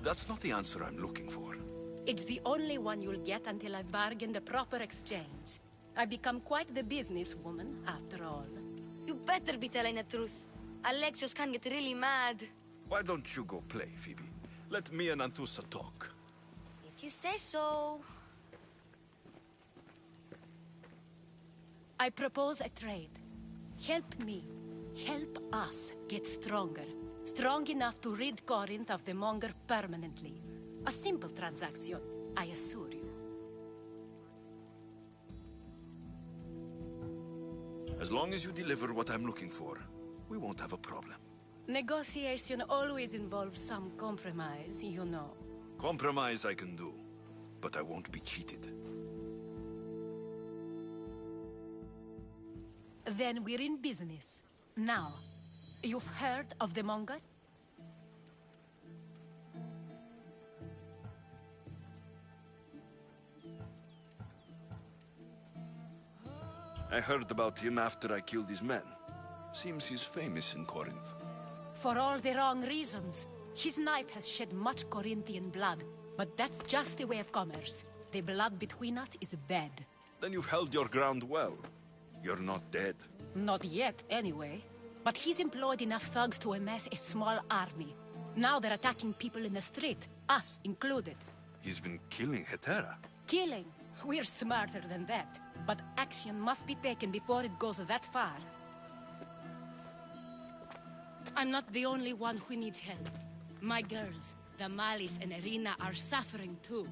That's not the answer I'm looking for. It's the only one you'll get until I've bargained a proper exchange. I've become quite the businesswoman, after all. You better be telling the truth. Alexios can get really mad. Why don't you go play, Phoebe? Let me and Anthusa talk. If you say so. I propose a trade. Help me. Help us get stronger. Strong enough to rid Corinth of the Monger permanently. A simple transaction, I assure you. As long as you deliver what I'm looking for, we won't have a problem. Negotiation always involves some compromise, you know. Compromise I can do, but I won't be cheated. Then we're in business. Now, you've heard of the Monger? I heard about him after I killed his men. Seems he's famous in Corinth. For all the wrong reasons. His knife has shed much Corinthian blood, but that's just the way of commerce. The blood between us is bad. Then you've held your ground well. You're not dead. Not yet, anyway. But he's employed enough thugs to amass a small army. Now they're attacking people in the street, us included. He's been killing Hetera. Killing? We're smarter than that. But action must be taken before it goes that far. I'm not the only one who needs help. My girls, Damalis and Irina, are suffering too.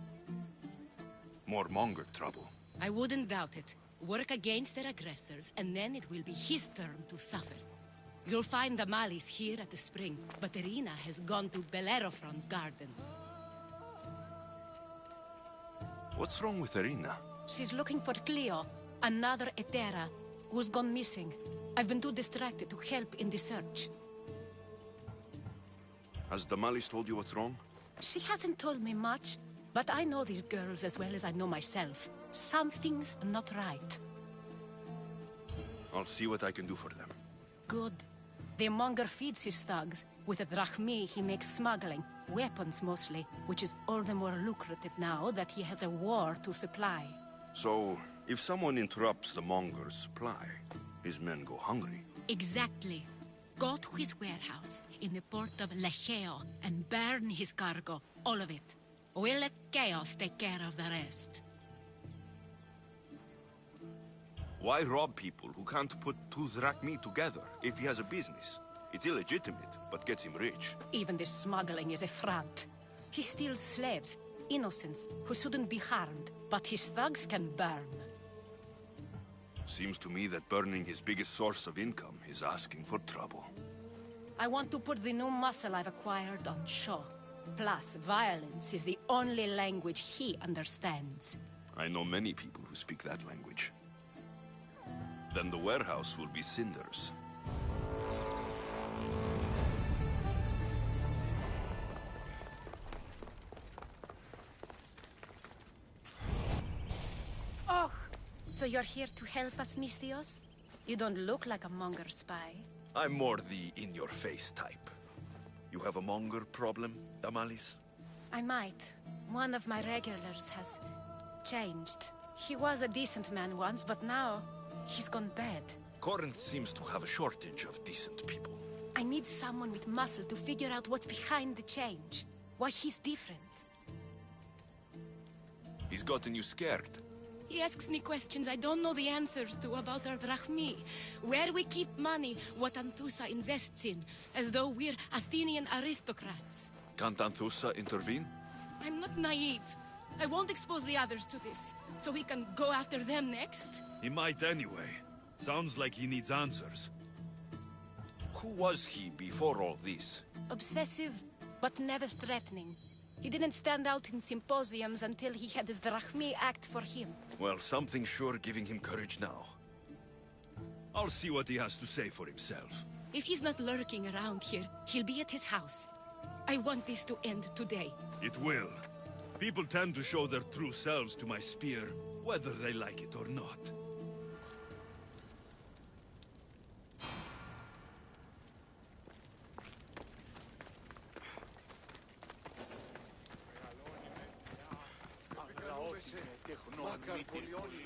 More Monger trouble. I wouldn't doubt it. Work against their aggressors, and then it will be his turn to suffer. You'll find Damalis here at the spring, but Irina has gone to Bellerophon's garden. What's wrong with Irina? She's looking for Cleo, another Hetera, who's gone missing. I've been too distracted to help in the search. Has Damalis told you what's wrong? She hasn't told me much, but I know these girls as well as I know myself. Something's not right. I'll see what I can do for them. Good. The Monger feeds his thugs. With the drachmi, he makes smuggling. Weapons, mostly, which is all the more lucrative now that he has a war to supply. So, if someone interrupts the Monger's supply, his men go hungry. Exactly. Go to his warehouse in the port of Lecheo and burn his cargo, all of it. We'll let chaos take care of the rest. Why rob people who can't put two drachmi together if he has a business? It's illegitimate, but gets him rich. Even the smuggling is a front. He steals slaves, innocents, who shouldn't be harmed, but his thugs can burn. Seems to me that burning his biggest source of income is asking for trouble. I want to put the new muscle I've acquired on show. Plus, violence is the only language he understands. I know many people who speak that language. Then the warehouse will be cinders. Oh, so you're here to help us, Mystios? You don't look like a Monger spy. I'm more the in-your-face type. You have a Monger problem, Damalis? I might. One of my regulars has changed. He was a decent man once, but now he's gone bad. Corinth seems to have a shortage of decent people. I need someone with muscle to figure out what's behind the change. Why he's different. He's gotten you scared. He asks me questions I don't know the answers to about our drachmi. Where we keep money, what Anthusa invests in. As though we're Athenian aristocrats. Can't Anthusa intervene? I'm not naive. I won't expose the others to this. So he can go after them next? He might anyway. Sounds like he needs answers. Who was he before all this? Obsessive, but never threatening. He didn't stand out in symposiums until he had his drachmi act for him. Well, something's sure giving him courage now. I'll see what he has to say for himself. If he's not lurking around here, he'll be at his house. I want this to end today. It will. People tend to show their true selves to my spear, whether they like it or not. Μακάρ πολιόνι.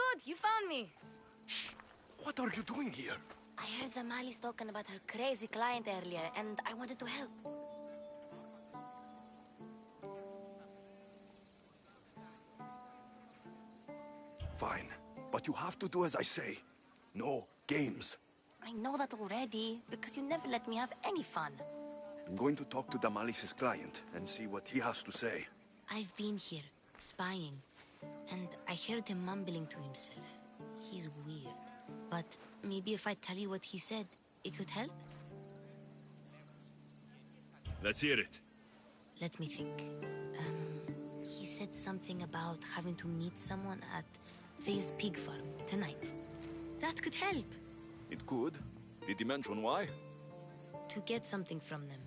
Good, you found me. What are you doing here? I heard the Mali's talking about her crazy client earlier, and I wanted to help. Fine, but you have to do as I say. No games. I know that already, because you never let me have any fun. I'm going to talk to Damalis's client and see what he has to say. I've been here, spying, and I heard him mumbling to himself. He's weird, but maybe if I tell you what he said, it could help? Let's hear it. Let me think. He said something about having to meet someone at Faye's pig farm tonight. That could help. It could. Did he mention why? To get something from them.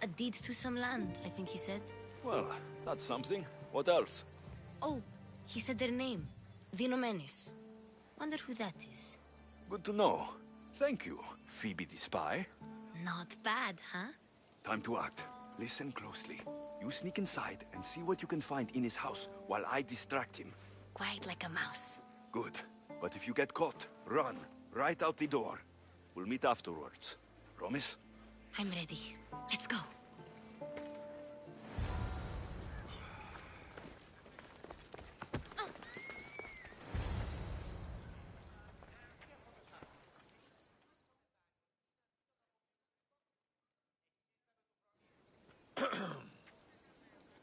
A deed to some land, I think he said. Well, that's something. What else? Oh, he said their name. Vinomenis. Wonder who that is. Good to know. Thank you, Phoebe the spy. Not bad, huh? Time to act. Listen closely. You sneak inside and see what you can find in his house while I distract him. Quiet like a mouse. Good. But if you get caught, run. Right out the door. We'll meet afterwards. Promise? I'm ready. Let's go.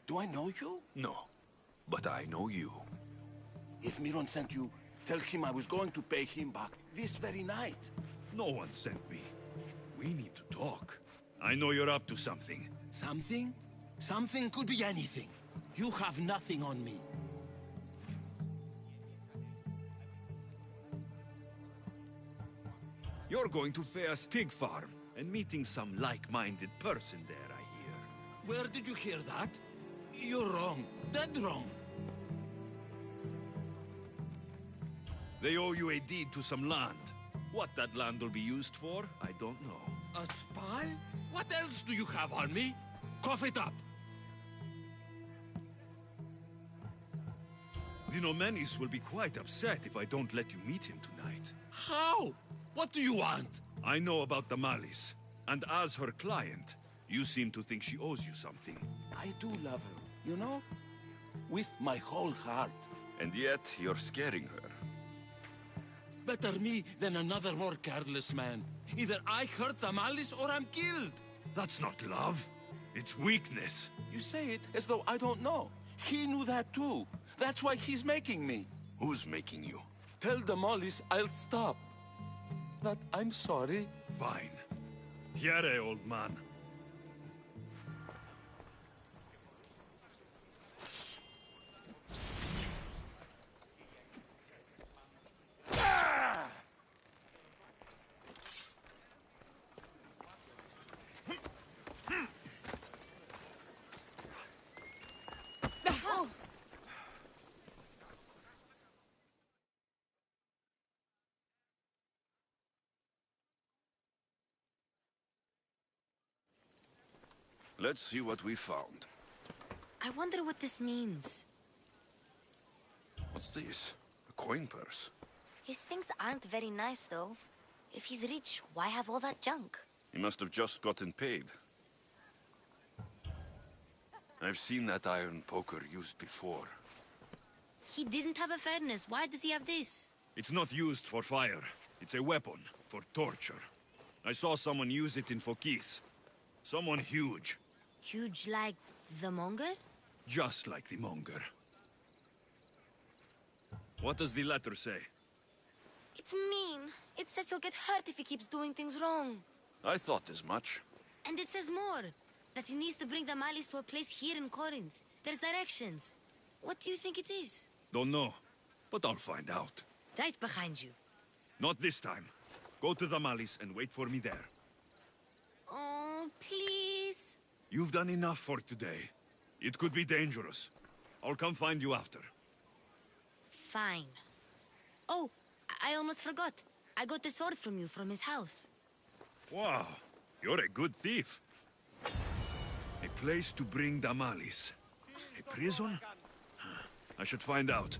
Do I know you? No. But I know you. If Miron sent you, tell him I was going to pay him back this very night. No one sent me. We need to talk. I know you're up to something. Something? Something could be anything. You have nothing on me. You're going to Fea's pig farm and meeting some like-minded person there, I hear. Where did you hear that? You're wrong. Dead wrong. They owe you a deed to some land. What that land will be used for, I don't know. A spy? What else do you have on me? Cough it up. The Nomenis will be quite upset if I don't let you meet him tonight. How? What do you want? I know about the Malis, and as her client, you seem to think she owes you something. I do love her, you know? With my whole heart. And yet, you're scaring her. Better me than another more careless man. Either I hurt the Malice or I'm killed. That's not love. It's weakness. You say it as though I don't know. He knew that too. That's why he's making me. Who's making you? Tell the Mollies I'll stop. That I'm sorry. Fine. Here, old man. Let's see what we found. I wonder what this means. What's this? A coin purse? His things aren't very nice, though. If he's rich, why have all that junk? He must have just gotten paid. I've seen that iron poker used before. He didn't have a furnace. Why does he have this? It's not used for fire. It's a weapon for torture. I saw someone use it in Fokis. Someone huge. Huge like the Monger? Just like the Monger. What does the letter say? It's mean. It says he'll get hurt if he keeps doing things wrong. I thought as much. And it says more. That he needs to bring the Malis to a place here in Corinth. There's directions. What do you think it is? Don't know, but I'll find out. Right behind you. Not this time. Go to the Malis and wait for me there. Oh, please. You've done enough for today. It could be dangerous. I'll come find you after. Fine. Oh, I almost forgot. I got the sword from you from his house. Wow, you're a good thief. A place to bring Damalis. A prison? I should find out.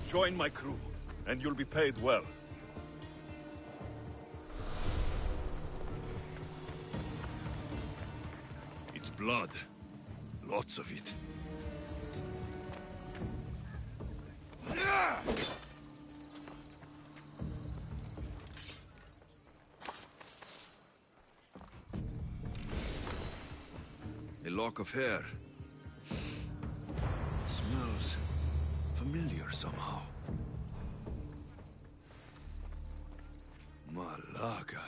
Join my crew, and you'll be paid well. It's blood. Lots of it. A lock of hair. Smells familiar somehow. Malaga.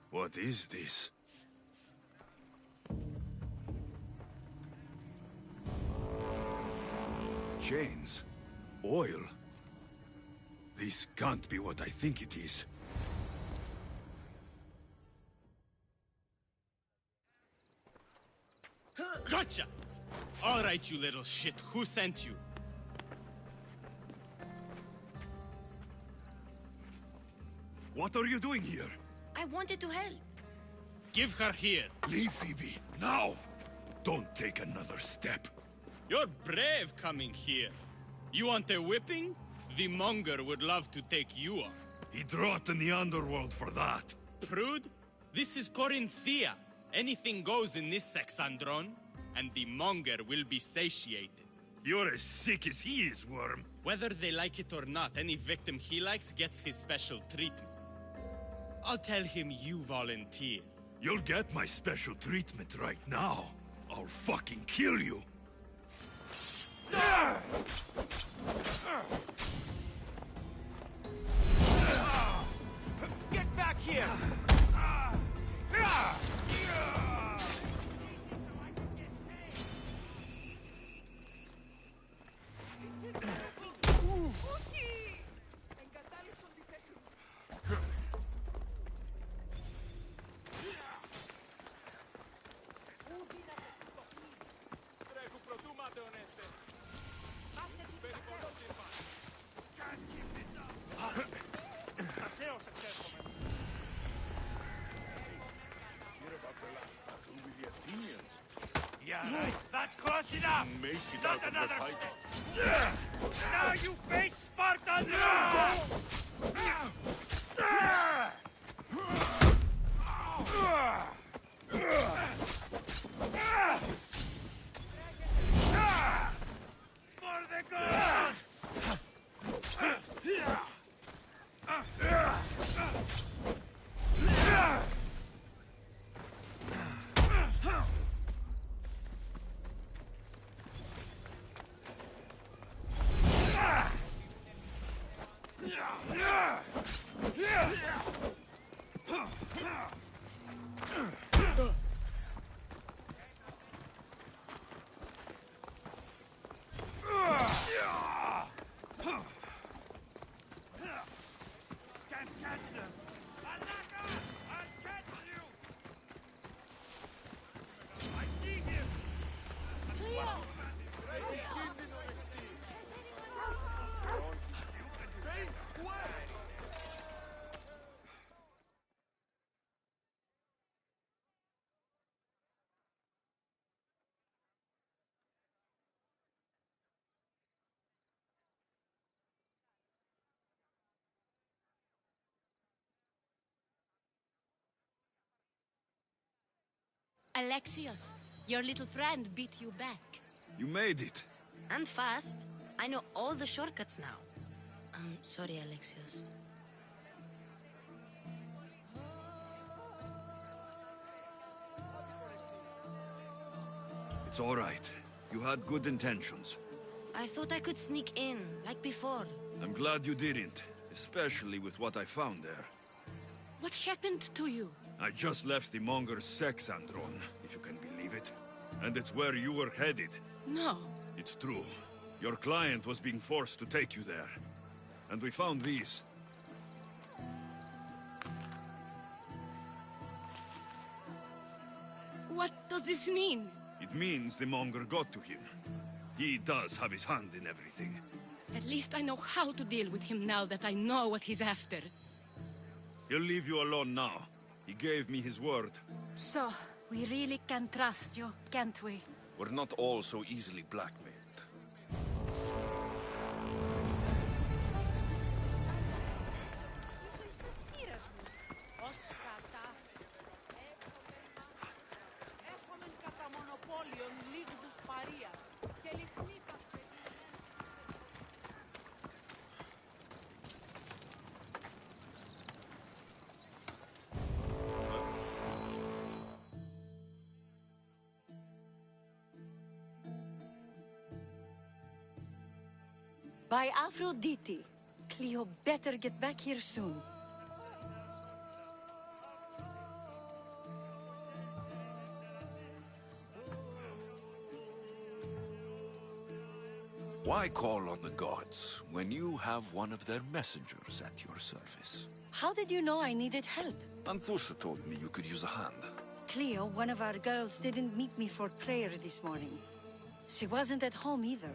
What is this? Chains? Oil? This can't be what I think it is. Gotcha! All right, you little shit. Who sent you? What are you doing here? I wanted to help. Give her here. Leave, Phoebe, now! Don't take another step. You're brave coming here. You want a whipping? The monger would love to take you on. He'd rot in the underworld for that. Prude, this is Corinthia. Anything goes in this Sexandron, and the monger will be satiated. You're as sick as he is, Worm. Whether they like it or not, any victim he likes gets his special treatment. I'll tell him you volunteer. You'll get my special treatment right now. I'll fucking kill you. Get back here! Yeah, right. That's close enough! Make it Not out of another the step! Now you face Spartans! For the goal! Can't catch them! Alaka! I'll catch you! I see him! Alexios, your little friend beat you back. You made it. And fast. I know all the shortcuts now. I'm sorry, Alexios. It's all right. You had good intentions. I thought I could sneak in, like before. I'm glad you didn't, especially with what I found there. What happened to you? I just left the Monger's Sexandron, if you can believe it. And it's where you were headed. No. It's true. Your client was being forced to take you there. And we found these. What does this mean? It means the Monger got to him. He does have his hand in everything. At least I know how to deal with him now that I know what he's after. He'll leave you alone now. He gave me his word. So, we really can trust you, can't we? We're not all so easily blackmailed. By Aphrodite. Cleo better get back here soon. Why call on the gods when you have one of their messengers at your service? How did you know I needed help? Anthusa told me you could use a hand. Cleo, one of our girls, didn't meet me for prayer this morning. She wasn't at home either.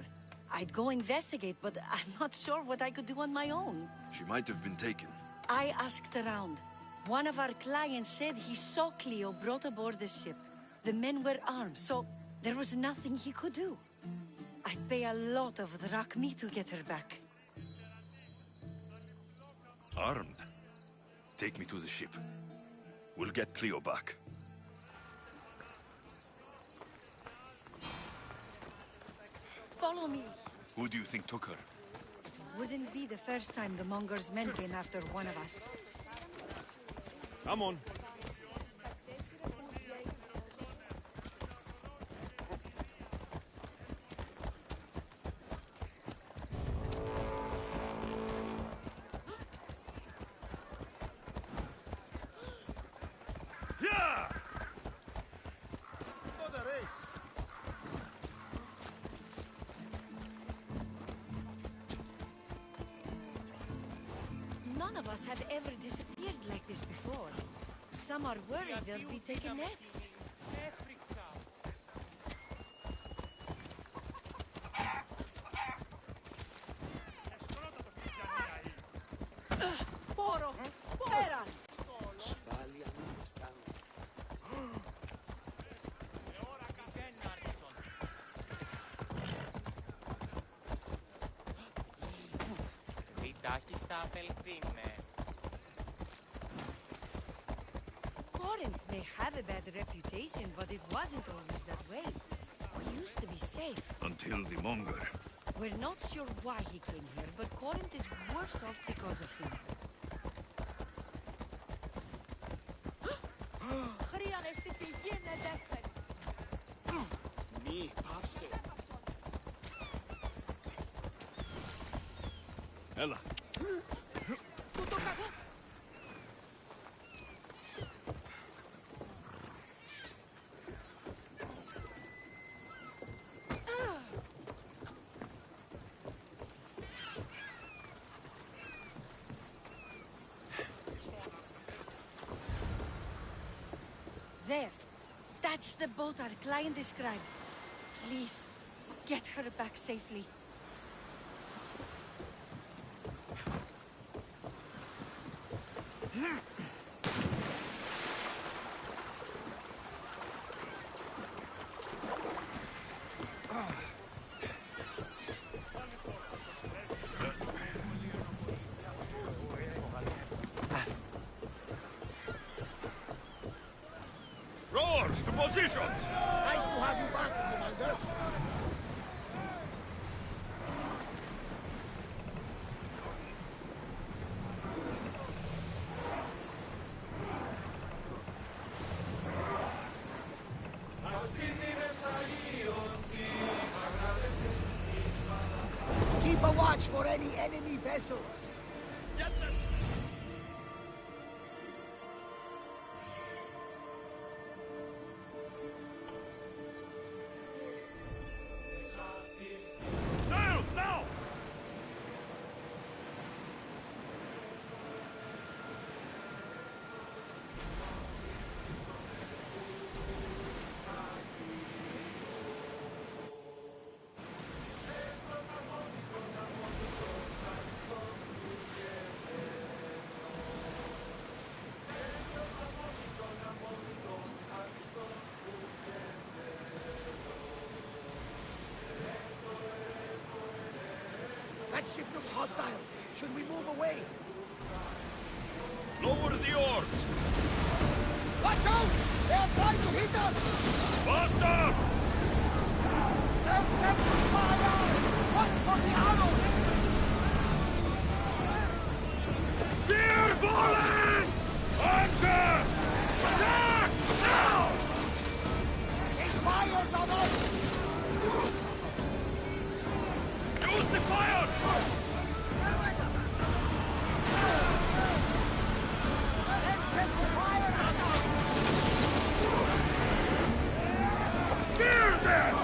I'd go investigate, but I'm not sure what I could do on my own. She might have been taken. I asked around. One of our clients said he saw Cleo brought aboard the ship. The men were armed, so there was nothing he could do. I'd pay a lot of drachmi to get her back. Armed? Take me to the ship. We'll get Cleo back. Follow me. Who do you think took her? Wouldn't be the first time the Monger's men came after one of us. Come on. None of us have ever disappeared like this before. Some are worried they'll be taken next. Poro! Pera! Corinth may have a bad reputation, but it wasn't always that way. We used to be safe. Until the Monger. We're not sure why he came here, but Corinth is worse off because of him. Ella. There. That's the boat our client described. Please, get her back safely. Rowers, to positions! Nice to have you back, Commander. Keep a watch for any enemy vessels. Sails now! That ship looks hostile. Should we move away? Lower the oars! Watch out! They're trying to hit us! Faster! They're setting fire! Watch for the arrows! Spear falling! Anchor! Attack! Now! They fired on us! Use the fire! Let's set the fire on us! Spear them!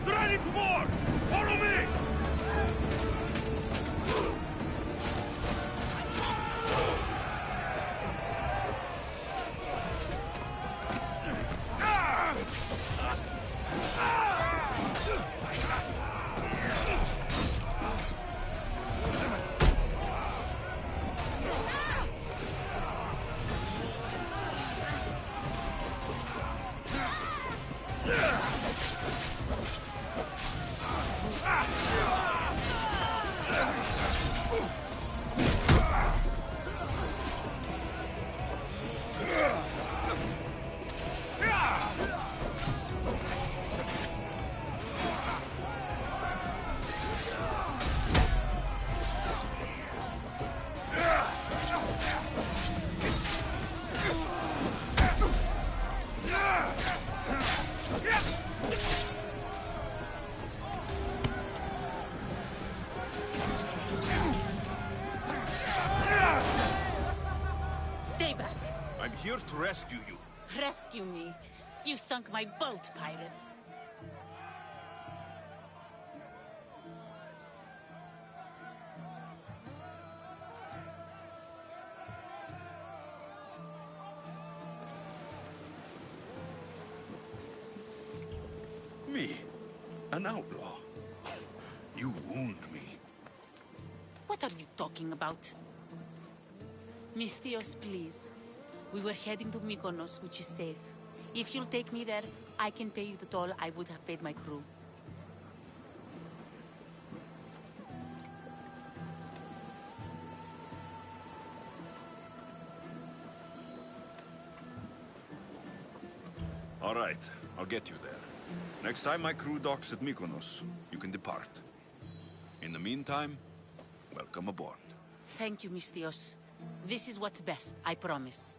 Get ready to board! Follow me! Stay back. I'm here to rescue you. Rescue me. You sunk my boat, pirate. Me? An outlaw? You wound me. What are you talking about? Mystios, please. We were heading to Mykonos, which is safe. If you'll take me there, I can pay you the toll I would have paid my crew. All right, I'll get you there. Next time my crew docks at Mykonos, you can depart. In the meantime, welcome aboard. Thank you, Mystios. This is what's best, I promise.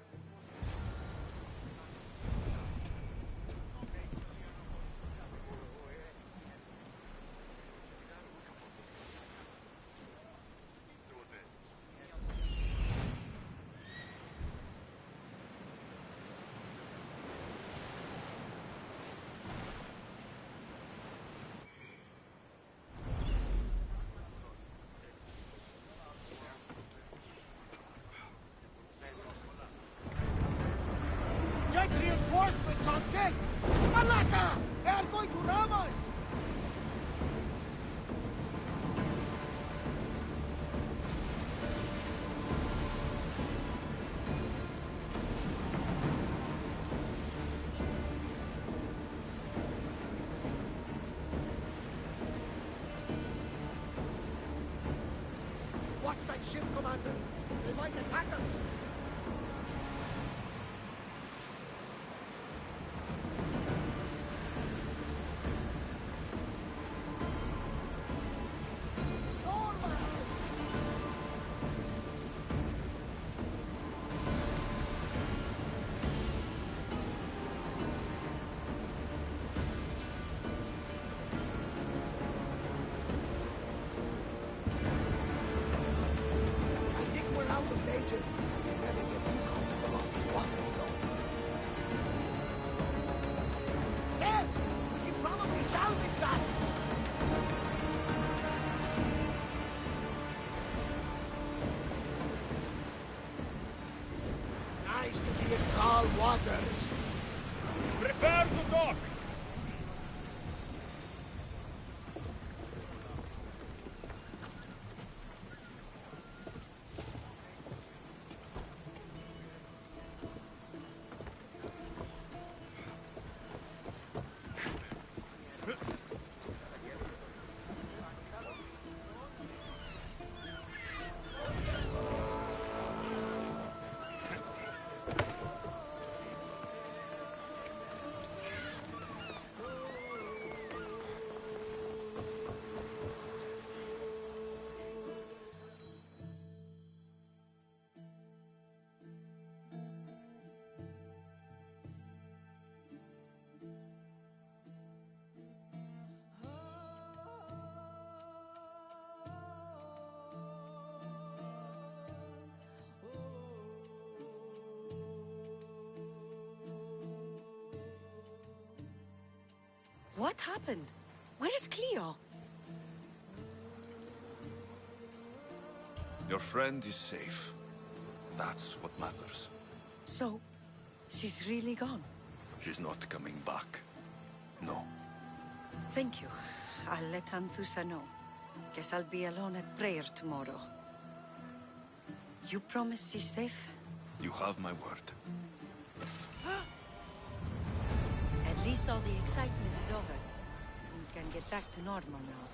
Get reinforcements on deck! Malaka! They are going to ram us! Watch that ship, Commander! They might attack us! I think we're out of danger. We never get too comfortable on the water zone. There! We can probably salvage that! Nice to be in calm waters. Prepare to dock! What happened? Where is Cleo? Your friend is safe. That's what matters. So, she's really gone. She's not coming back. No. Thank you. I'll let Anthusa know. Guess I'll be alone at prayer tomorrow. You promise she's safe? You have my word. At least all the excitement is over. Things can get back to normal now.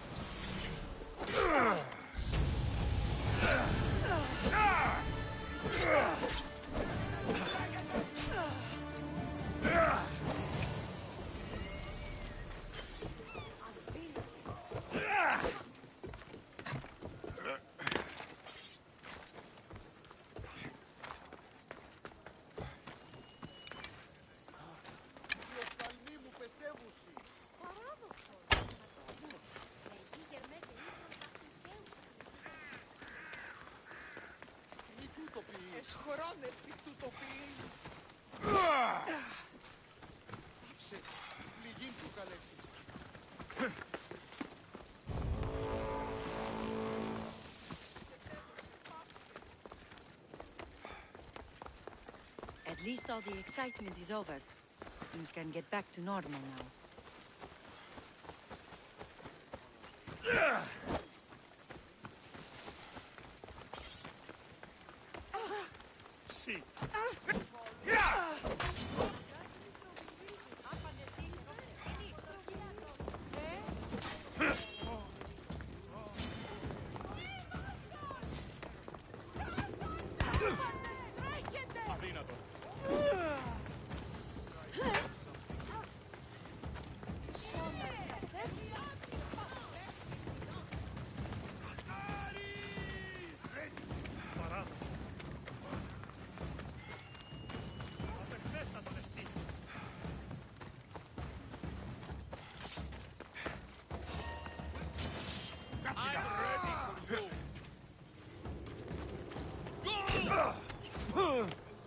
Εσχωρώνες τι τουτοποιεί. Άψε, πληγήν του καλέξεις. At least all the excitement is over. Things can get back to normal now. See.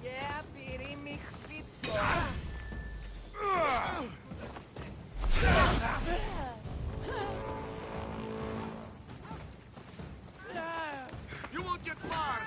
Yeah, πυρήμι χτύπω. You won't get far.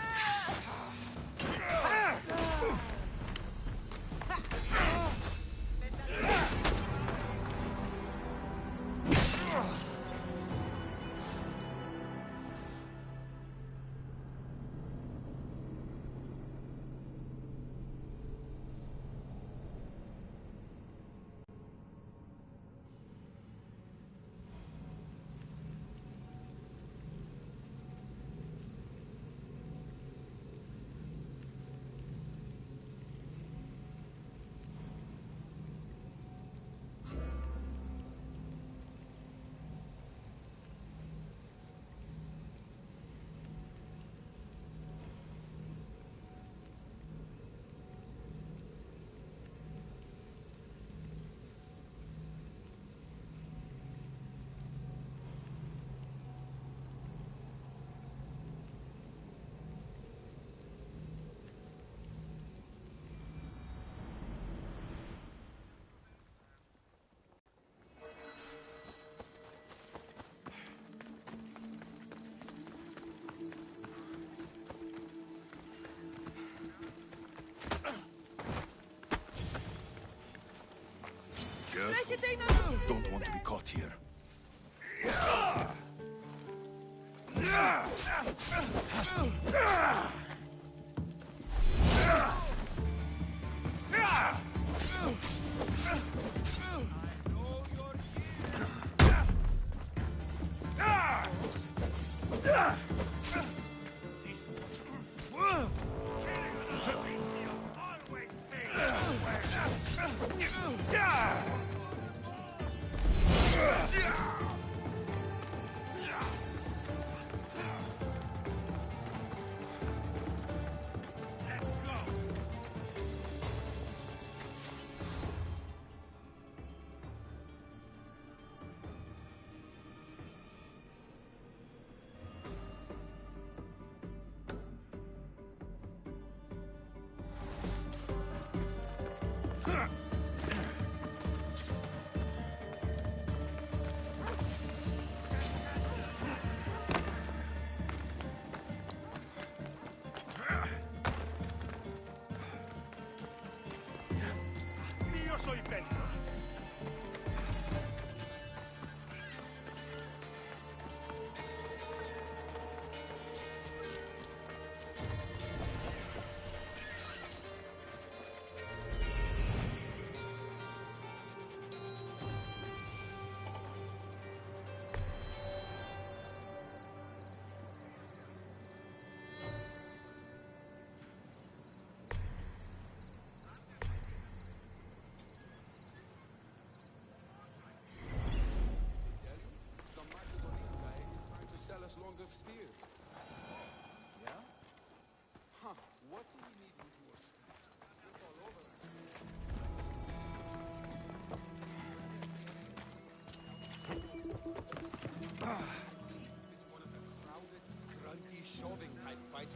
Careful. Don't want to be caught here. song of spears. Yeah? Huh. What do we need with more spears? Look all over. It's one of the crowded, grunty, shoving type fights.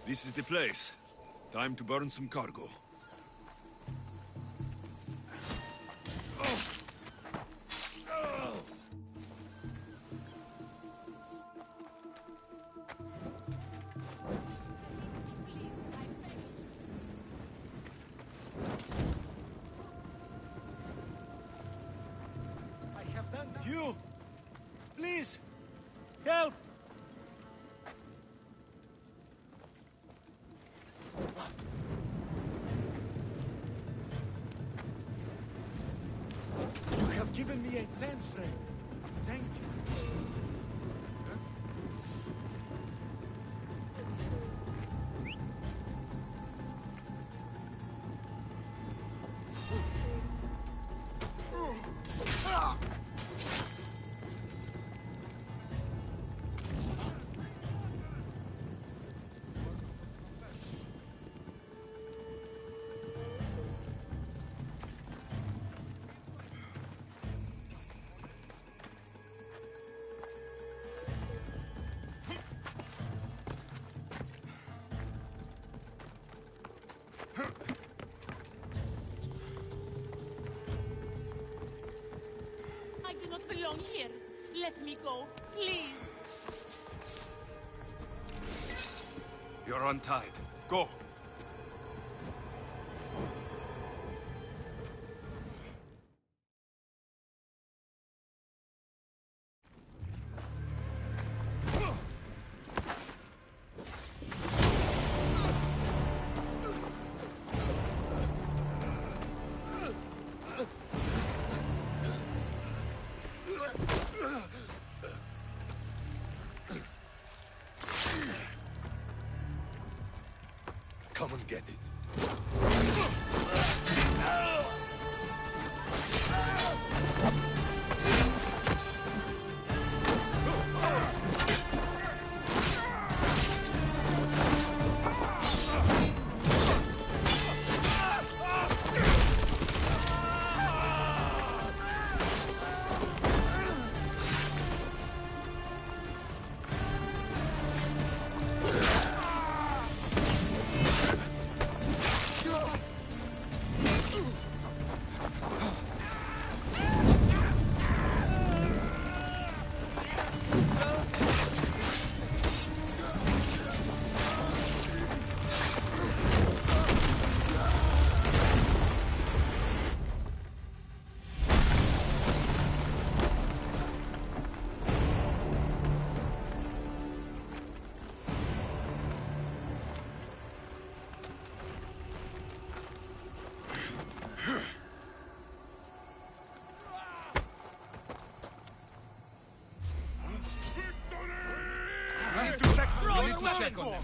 This is the place. Time to burn some cargo. I have done nothing. You! Please! Help! You have given me a chance, friend. Thank you. I do not belong here. Let me go, please. You're untied. Go. Come and get it. Check on them.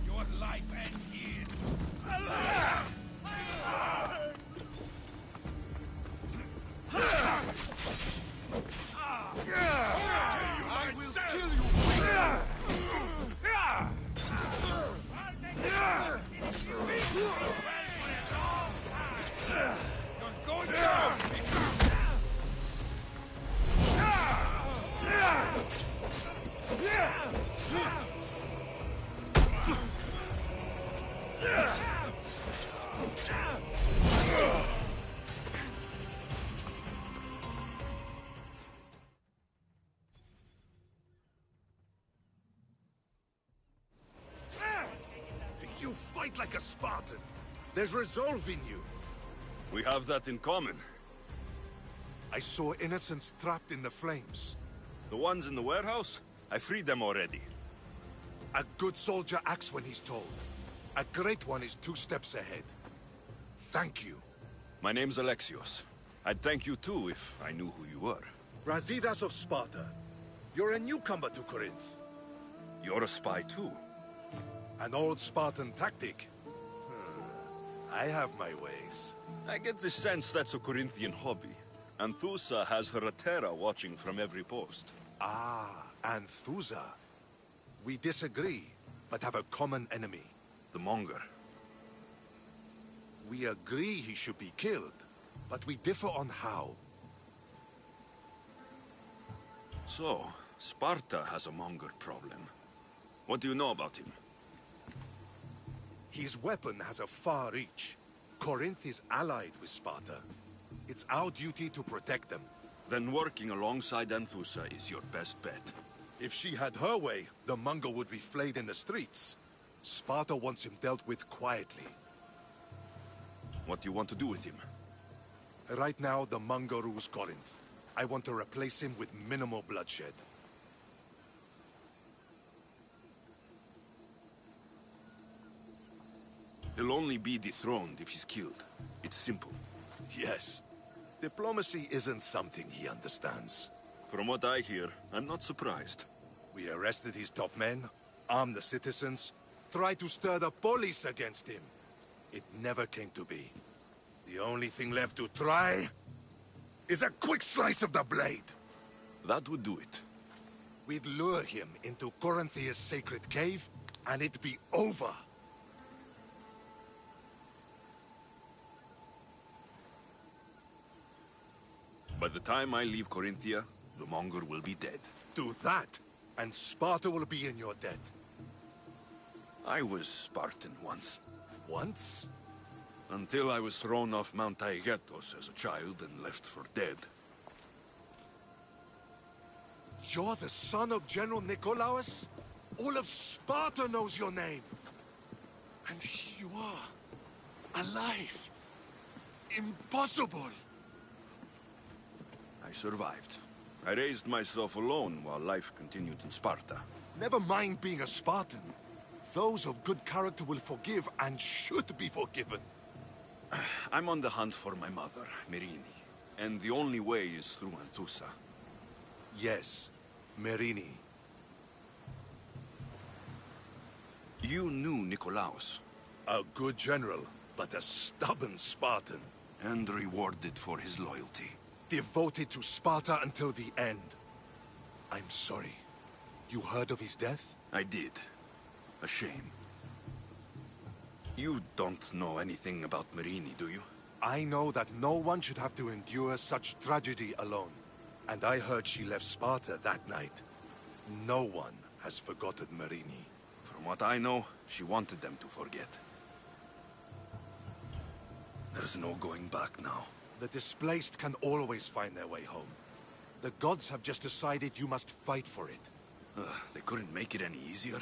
Your life ends here. I will kill you. You're going down. You fight like a Spartan. There's resolve in you. We have that in common. I saw innocents trapped in the flames. The ones in the warehouse? I freed them already. A good soldier acts when he's told. A great one is 2 steps ahead. Thank you. My name's Alexios. I'd thank you too if I knew who you were. Razidas of Sparta. You're a newcomer to Corinth. You're a spy too. An old Spartan tactic. I have my ways. I get the sense that's a Corinthian hobby. Anthusa has her Atera watching from every post. Ah, Anthusa. We disagree, but have a common enemy. the Monger. We agree he should be killed, but we differ on how. So, Sparta has a Monger problem. What do you know about him? His weapon has a far reach. Corinth is allied with Sparta. It's our duty to protect them. Then working alongside Anthusa is your best bet. If she had her way, the Monger would be flayed in the streets. Sparta wants him dealt with quietly. What do you want to do with him? Right now, the Monger rules Corinth. I want to replace him with minimal bloodshed. He'll only be dethroned if he's killed. It's simple. Yes. Diplomacy isn't something he understands. From what I hear, I'm not surprised. We arrested his top men, armed the citizens, tried to stir the police against him. It never came to be. The only thing left to try is a quick slice of the blade. That would do it. We'd lure him into Corinthia's sacred cave, and it'd be over. By the time I leave Corinthia, the Monger will be dead. Do that, and Sparta will be in your debt. I was Spartan once. Once? Until I was thrown off Mount Taygetos as a child and left for dead. You're the son of General Nikolaos? All of Sparta knows your name. And here you are, alive. Impossible. I survived. I raised myself alone while life continued in Sparta. Never mind being a Spartan. Those of good character will forgive and should be forgiven. I'm on the hunt for my mother, Merini. And the only way is through Anthusa. Yes, Merini. You knew Nikolaos. A good general, but a stubborn Spartan. And rewarded for his loyalty. Devoted to Sparta until the end. I'm sorry. You heard of his death? I did. A shame. You don't know anything about Merini, do you? I know that no one should have to endure such tragedy alone. And I heard she left Sparta that night. No one has forgotten Merini. From what I know, she wanted them to forget. There's no going back now. The displaced can always find their way home. The gods have just decided you must fight for it. They couldn't make it any easier.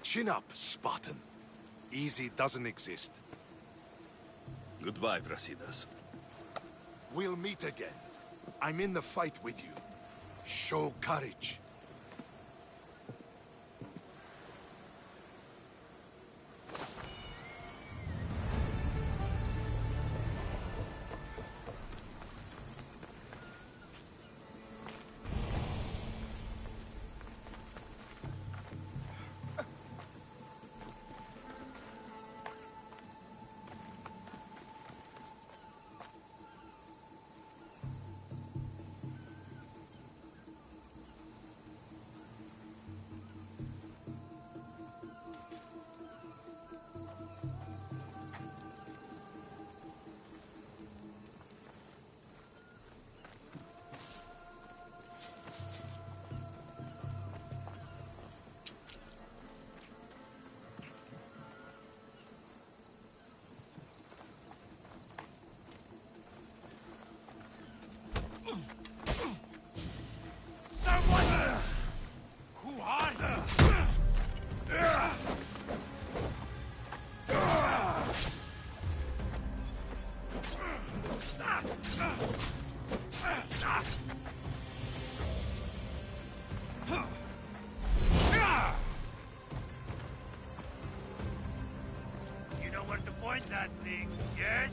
Chin up, Spartan. Easy doesn't exist. Goodbye, Brasidas. We'll meet again. I'm in the fight with you. Show courage. You know where to point that thing, yes?